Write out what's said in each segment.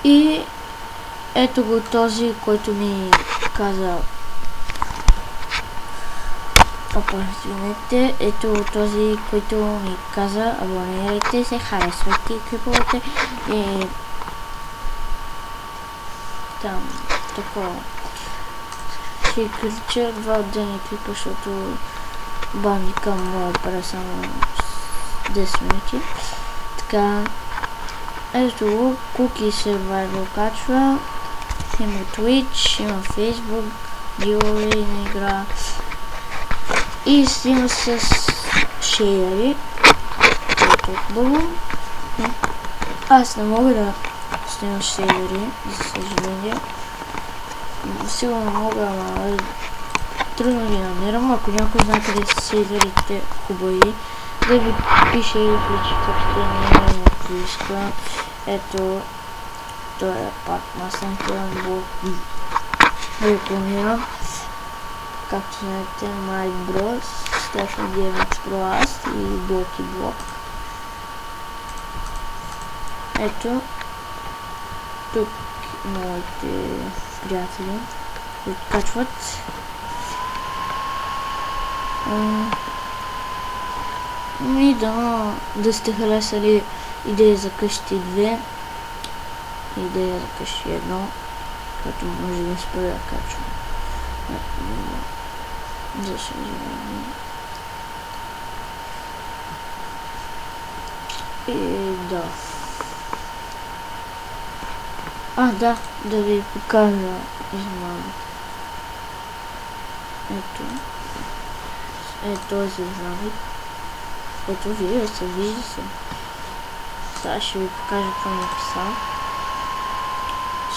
И ето го този, който ми каза... Извинете, ето този, който ми каза, абонирайте се, харесвайте клиповете и там такова. Ще крича 2 дни клипа, защото бандикам му опера само 10 минути. Така, ето го, Cookie Survival качва, има Twitch, има Facebook, giveaway на игра и снима с шейдери, което е хубаво. Аз не мога да снимам шейдери, за съжаление. Сигурно мога, ама трудно ги намирам. Ако някой знае къде са шейдерите хубави, да ви пише и в личните съобщения, ако иска. Ето, той е пак масленкия блок. Рекламирам. Както знаете, My Bros, Stefan DMX Pro Ast и Блоки Блок. Ето, тук моите приятели, които качват. И да сте харесали идея за къщи 2, идея за къщи 1, като може да спра да качвам. За съжаление. И да. Да ви покажа измамата. Ето този знамик. Ето вижда се. Сега ще ви покажа какво написал.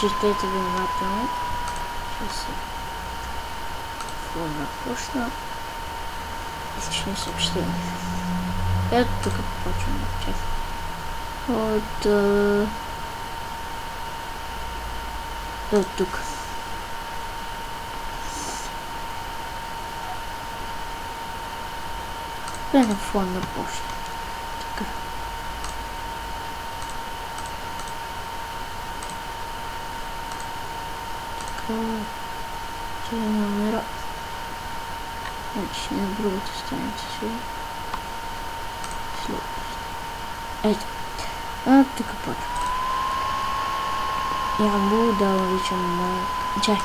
Четете внимателно. Какво напусна. Източни съобщения. Ето тук почвам да чех. От тук. На фон на почта. Така. Ще намеря. Значи на другата страница си. Ето. Тук почва. Ямбо да обичам моя... Чай.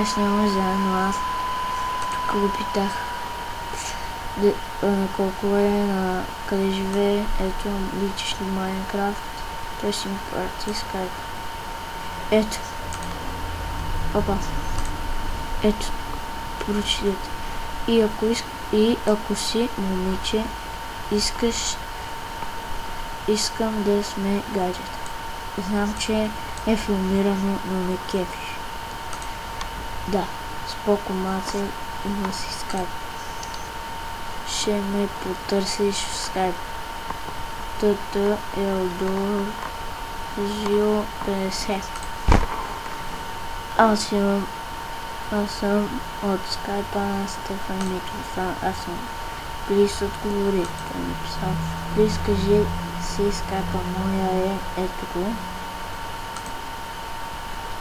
Снимаме заедно аз. Тук го питах. Колко е, на къде живее. Ето, личиш ли Майнкрафт. Той си ми прати скайп. Ето. Опа. Ето. Прочитайте. И ако си момиче, искам да сме гаджета. Знам, че е филмирано, но не кефиш. Да, споко маце, има си скайп. Ще ме потърсиш в скайп. ТТ Елдор Жио 50. Аз съм от скайпа на Стефан Микрофон. Аз съм. Плиз отговори. Той ми писал. Плиз кажи си скайпа моя е. Ето го.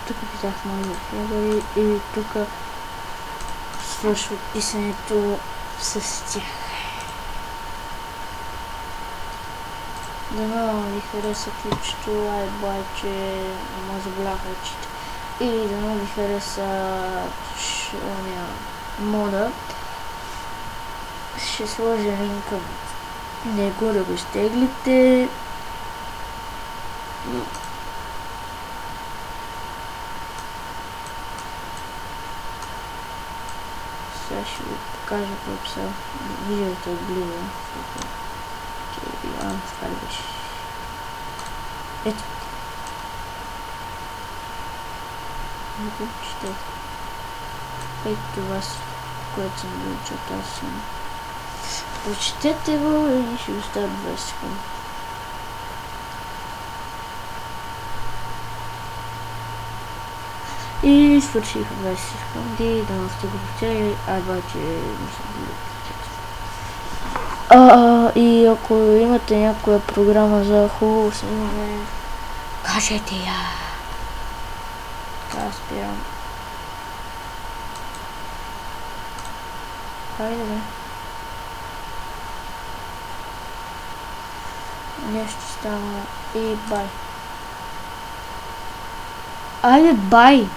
Тук питах мои филмери и тук свършва писането с тях. Дано ви хареса ключето, лайбайче, не забравях очите. И дано ви хареса мода. Ще сложа линка в него да го изтеглите. Сега ще ви покажа какво са виждате отблизо. Ето. Не го четете. Ето това, което съм бил чета съм. Прочетете го и ще оставя 20 секунди. И свършиха 20 секунди, да сте го прочели, обаче не съм бил прочели. И ако имате някоя програма за хубаво снимане, Кажете я. Така спирам. Хайде бе. Нещо стана и бай. Айде бай!